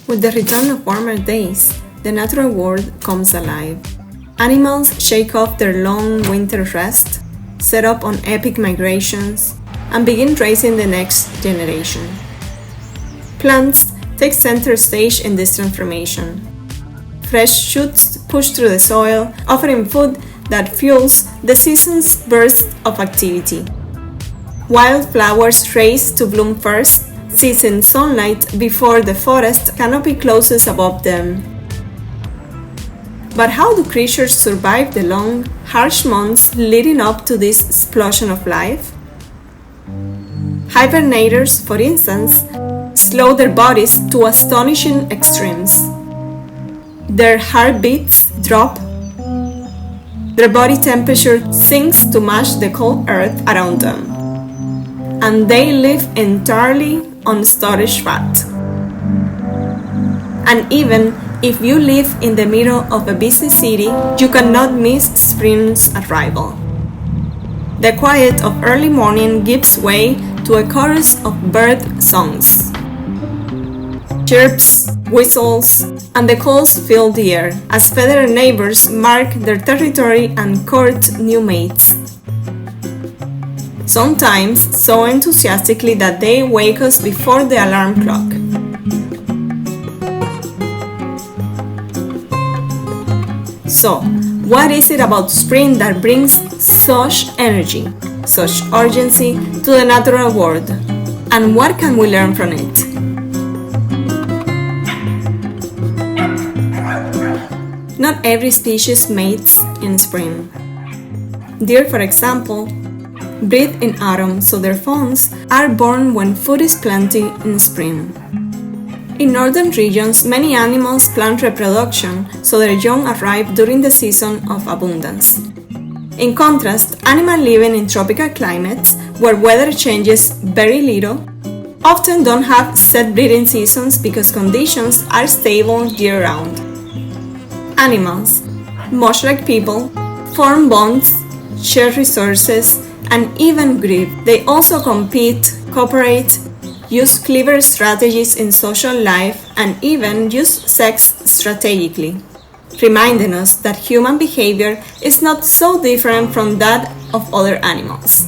With the return of warmer days, the natural world comes alive. Animals shake off their long winter rest, set up on epic migrations, and begin raising the next generation. Plants take center stage in this transformation. Fresh shoots push through the soil, offering food that fuels the season's burst of activity. Wildflowers race to bloom first, seizing sunlight before the forest canopy closes above them. But how do creatures survive the long, harsh months leading up to this explosion of life? Hibernators, for instance, slow their bodies to astonishing extremes. Their heartbeats drop, their body temperature sinks to match the cold earth around them, and they live entirely on storage fat. And even if you live in the middle of a busy city, you cannot miss spring's arrival. The quiet of early morning gives way to a chorus of bird songs. Chirps, whistles, and the calls fill the air as feathered neighbors mark their territory and court new mates. Sometimes so enthusiastically that they wake us before the alarm clock. So, what is it about spring that brings such energy, such urgency to the natural world? And what can we learn from it? Not every species mates in spring. Deer, for example, breed in autumn, so their fawns are born when food is plenty in spring. In northern regions, many animals plan reproduction, so their young arrive during the season of abundance. In contrast, animals living in tropical climates, where weather changes very little, often don't have set breeding seasons because conditions are stable year-round. Animals, much like people, form bonds, share resources, and even grieve. They also compete, cooperate, use clever strategies in social life, and even use sex strategically, reminding us that human behavior is not so different from that of other animals.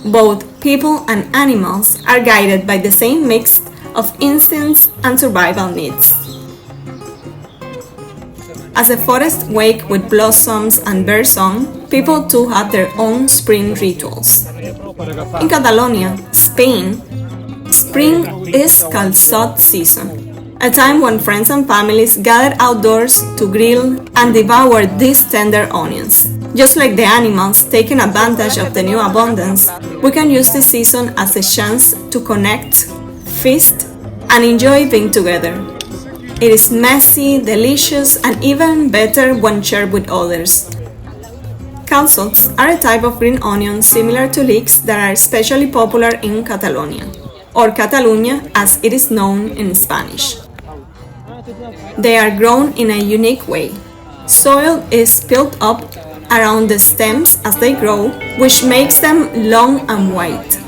Both people and animals are guided by the same mix of instincts and survival needs. As the forests wake with blossoms and birdsong, people too have their own spring rituals. In Catalonia, Spain, spring is calçot season, a time when friends and families gather outdoors to grill and devour these tender onions. Just like the animals taking advantage of the new abundance, we can use this season as a chance to connect, feast, and enjoy being together. It is messy, delicious, and even better when shared with others. Calçots are a type of green onion similar to leeks that are especially popular in Catalonia, or Catalunya as it is known in Spanish. They are grown in a unique way. Soil is built up around the stems as they grow, which makes them long and white.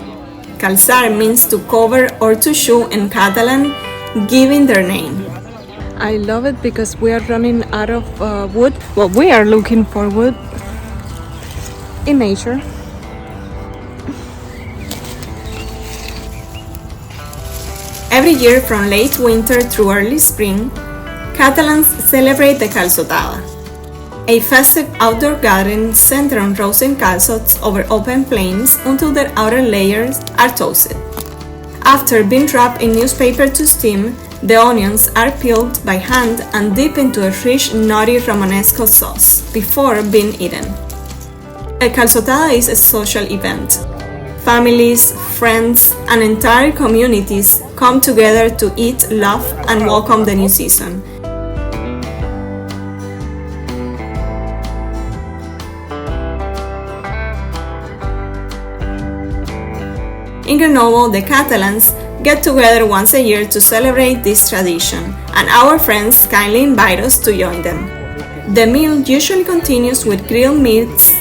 Calçar means to cover or to shoe in Catalan, giving their name. I love it because we are running out of wood. Well, we are looking for wood in nature. Every year from late winter through early spring, Catalans celebrate the calçotada, a festive outdoor gathering centered on roasting calçots over open flames until their outer layers are toasted. After being wrapped in newspaper to steam, the onions are peeled by hand and dipped into a rich, nutty Romanesco sauce before being eaten. A calçotada is a social event. Families, friends, and entire communities come together to eat, laugh, and welcome the new season. In Grenoble, the Catalans get together once a year to celebrate this tradition, and our friends kindly invite us to join them. The meal usually continues with grilled meats,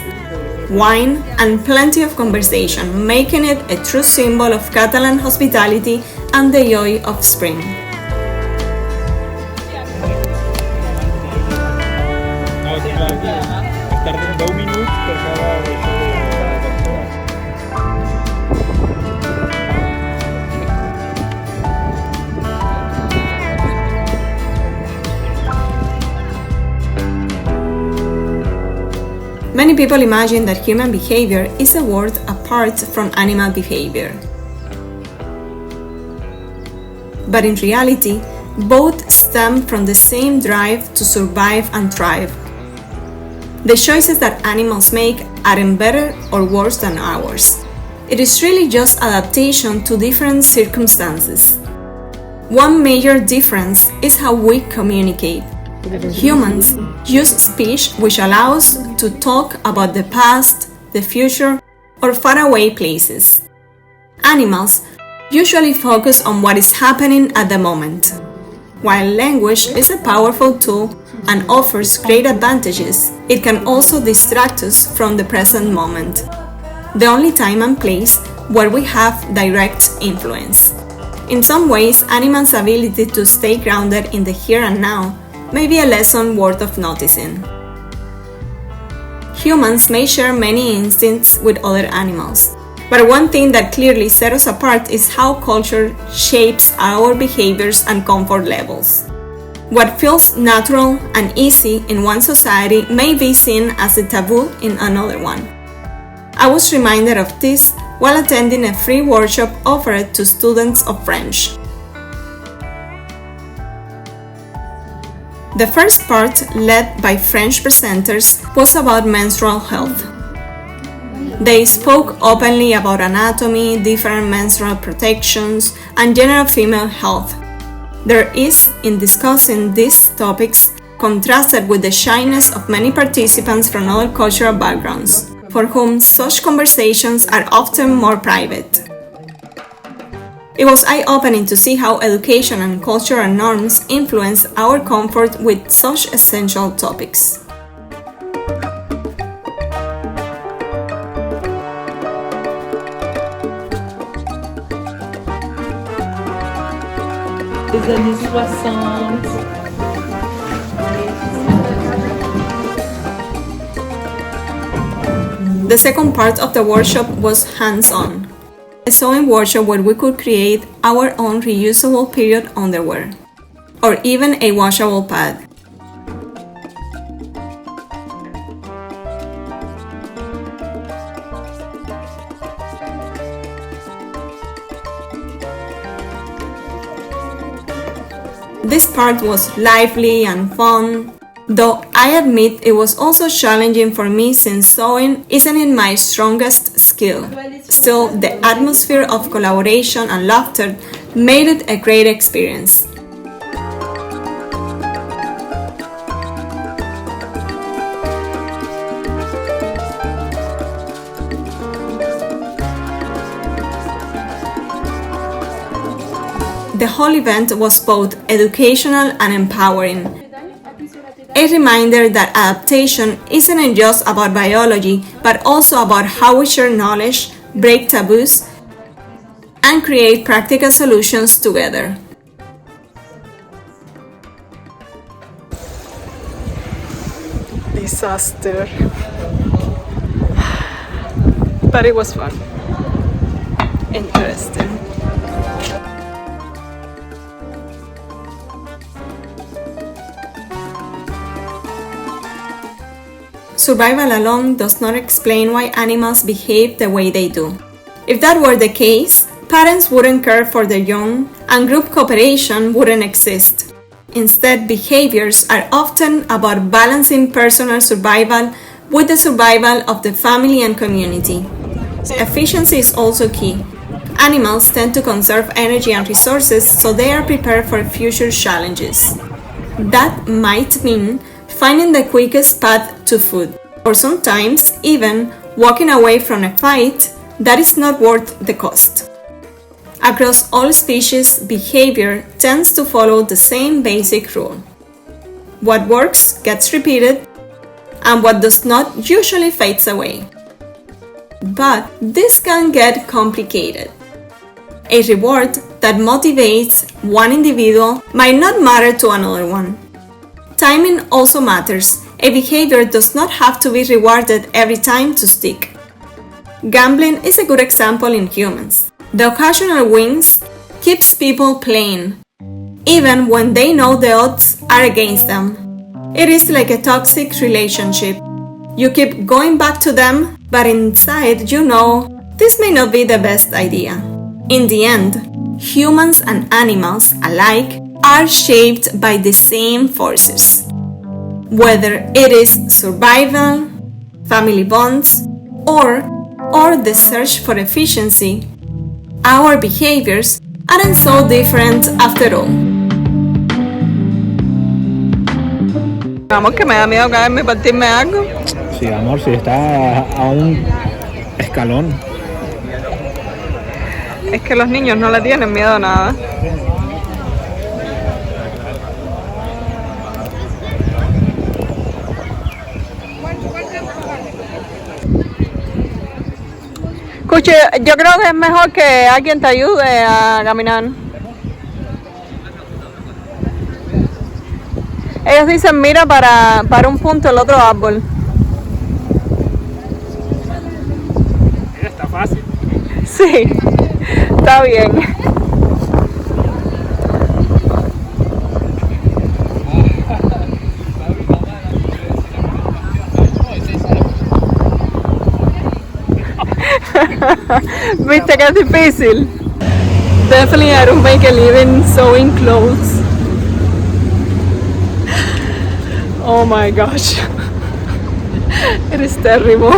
wine, and plenty of conversation, making it a true symbol of Catalan hospitality and the joy of spring. Tarden 10 minuts per cada persona. Many people imagine that human behavior is a world apart from animal behavior. But in reality, both stem from the same drive to survive and thrive. The choices that animals make aren't better or worse than ours. It is really just adaptation to different circumstances. One major difference is how we communicate. Humans use speech which allows to talk about the past, the future, or faraway places. Animals usually focus on what is happening at the moment. While language is a powerful tool and offers great advantages, it can also distract us from the present moment, the only time and place where we have direct influence. In some ways, animals' ability to stay grounded in the here and now may be a lesson worth noticing. Humans may share many instincts with other animals, but one thing that clearly sets us apart is how culture shapes our behaviors and comfort levels. What feels natural and easy in one society may be seen as a taboo in another one. I was reminded of this while attending a free workshop offered to students of French. The first part, led by French presenters, was about menstrual health. They spoke openly about anatomy, different menstrual protections, and general female health. There is, in discussing these topics, contrasted with the shyness of many participants from other cultural backgrounds, for whom such conversations are often more private. It was eye-opening to see how education and cultural norms influence our comfort with such essential topics. Les années 60. The second part of the workshop was hands-on. A sewing workshop where we could create our own reusable period underwear, or even a washable pad. This part was lively and fun, though I admit it was also challenging for me since sewing isn't my strongest skill. Still, the atmosphere of collaboration and laughter made it a great experience. The whole event was both educational and empowering. A reminder that adaptation isn't just about biology, but also about how we share knowledge, break taboos, and create practical solutions together. Disaster. But it was fun. Interesting. Survival alone does not explain why animals behave the way they do. If that were the case, parents wouldn't care for their young and group cooperation wouldn't exist. Instead, behaviors are often about balancing personal survival with the survival of the family and community. Efficiency is also key. Animals tend to conserve energy and resources so they are prepared for future challenges. That might mean finding the quickest path to food, or sometimes even walking away from a fight that is not worth the cost. Across all species, behavior tends to follow the same basic rule. What works gets repeated, and what does not usually fades away. But this can get complicated. A reward that motivates one individual might not matter to another one. Timing also matters. A behavior does not have to be rewarded every time to stick. Gambling is a good example in humans. The occasional wins keeps people playing, even when they know the odds are against them. It is like a toxic relationship. You keep going back to them, but inside you know this may not be the best idea. In the end, humans and animals alike are shaped by the same forces. Whether it is survival, family bonds, or the search for efficiency, our behaviors aren't so different after all. Vamos, que me da miedo caerme y partirme algo. Sí, amor, si está a un escalón. Es que los niños no le tienen miedo a nada. Escuche, yo creo que es mejor que alguien te ayude a caminar. Ellos dicen mira para un punto el otro árbol. Mira, está fácil. Sí, está bien. Viste que es difícil. Definitely I don't make a living sewing clothes. Oh my gosh. It is terrible.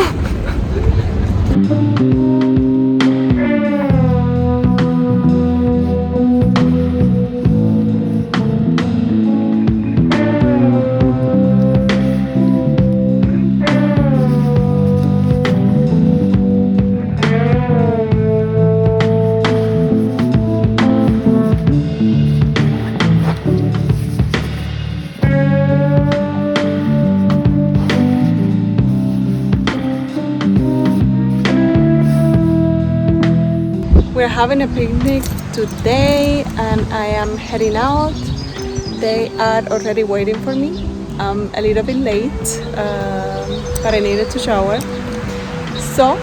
We're having a picnic today and I am heading out. They are already waiting for me. I'm a little bit late, but I needed to shower. So